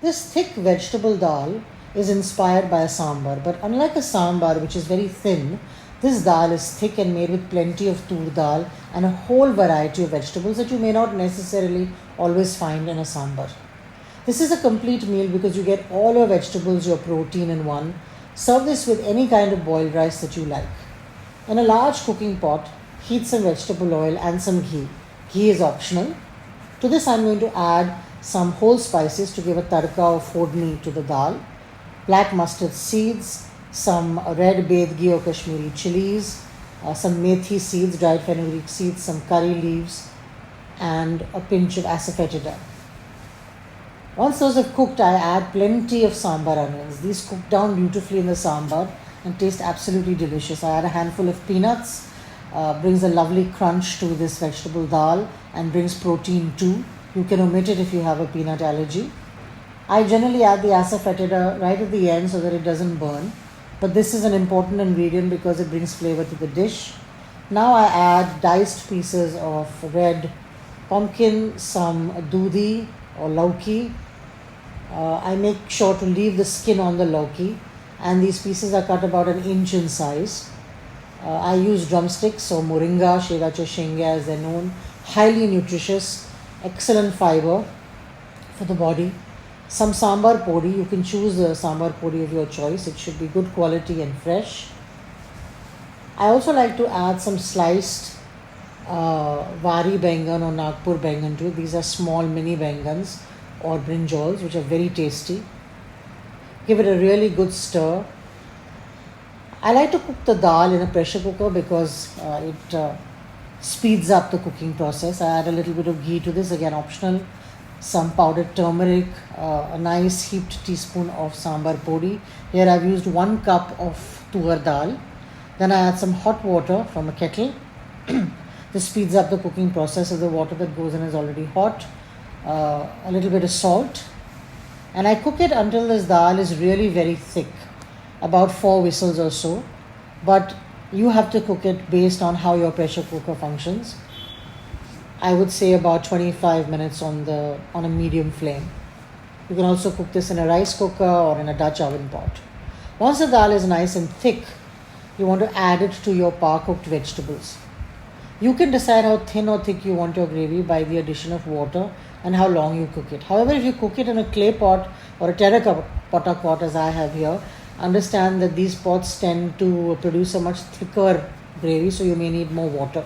This thick vegetable dal is inspired by a sambar, but unlike a sambar which is very thin, this dal is thick and made with plenty of toor dal and a whole variety of vegetables that you may not necessarily always find in a sambar. This is a complete meal because you get all your vegetables, your protein in one. Serve this with any kind of boiled rice that you like. In a large cooking pot, heat some vegetable oil and some ghee. Ghee is optional. To this, I'm going to add some whole spices to give a tadka or fodni to the dal, black mustard seeds, some red bedgi or Kashmiri chilies, some methi seeds, dried fenugreek seeds, some curry leaves, and a pinch of asafoetida. Once those have cooked, I add plenty of sambar onions. These cook down beautifully in the sambar and taste absolutely delicious. I add a handful of peanuts, brings a lovely crunch to this vegetable dal and brings protein too. You can omit it if you have a peanut allergy. I generally add the asafoetida right at the end so that it doesn't burn. But this is an important ingredient because it brings flavor to the dish. Now I add diced pieces of red pumpkin, some doodhi or lauki. I make sure to leave the skin on the lauki, and these pieces are cut about an inch in size. I use drumsticks or moringa, shegacha shenga as they're known. Highly nutritious, excellent fiber for the body. Some Sambhar Podi, you can choose the Sambhar Podi of your choice. It should be good quality and fresh. I also like to add some sliced Vari Bengan or Nagpur Bengan to it. These are small mini Bengans or brinjals which are very tasty. Give it a really good stir. I like to cook the dal in a pressure cooker because it speeds up the cooking process. I add a little bit of ghee to this, again optional. Some powdered turmeric, a nice heaped teaspoon of Sambhar Podi. Here I've used 1 cup of tuar dal. Then I add some hot water from a kettle. This speeds up the cooking process as the water that goes in is already hot. A little bit of salt. And I cook it until this dal is really very thick, about 4 whistles or so. But you have to cook it based on how your pressure cooker functions. I would say about 25 minutes on a medium flame. You can also cook this in a rice cooker or in a Dutch oven pot. Once the dal is nice and thick, you want to add it to your par-cooked vegetables. You can decide how thin or thick you want your gravy by the addition of water and how long you cook it. However, if you cook it in a clay pot or a terracotta pot as I have here, understand that these pots tend to produce a much thicker gravy, so you may need more water.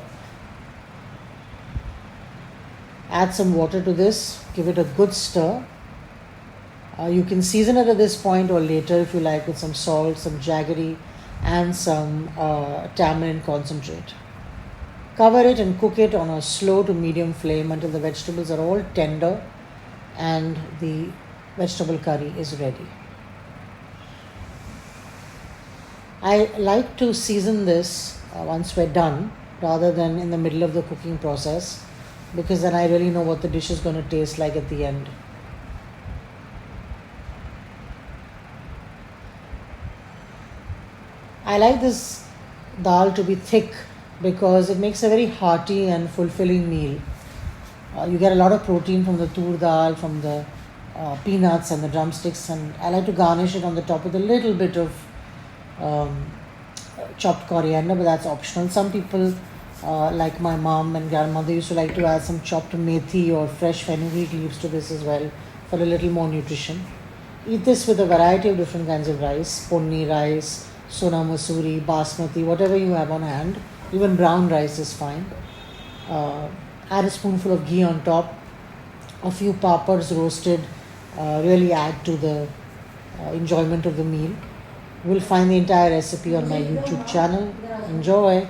Add some water to this, give it a good stir. You can season it at this point or later if you like with some salt, some jaggery and some tamarind concentrate. Cover it and cook it on a slow to medium flame until the vegetables are all tender and the vegetable curry is ready. I like to season this once we're done rather than in the middle of the cooking process, because then I really know what the dish is going to taste like at the end. I like this dal to be thick because it makes a very hearty and fulfilling meal. You get a lot of protein from the tur dal, from the peanuts and the drumsticks, and I like to garnish it on the top with a little bit of chopped coriander, but that's optional. Some people like my mom and grandmother used to like to add some chopped methi or fresh fenugreek leaves to this as well for a little more nutrition. Eat this with a variety of different kinds of rice, ponni rice, sona masuri, basmati, whatever you have on hand. Even brown rice is fine. Add a spoonful of ghee on top. A few papads roasted really add to the enjoyment of the meal. You will find the entire recipe on my YouTube channel. Enjoy!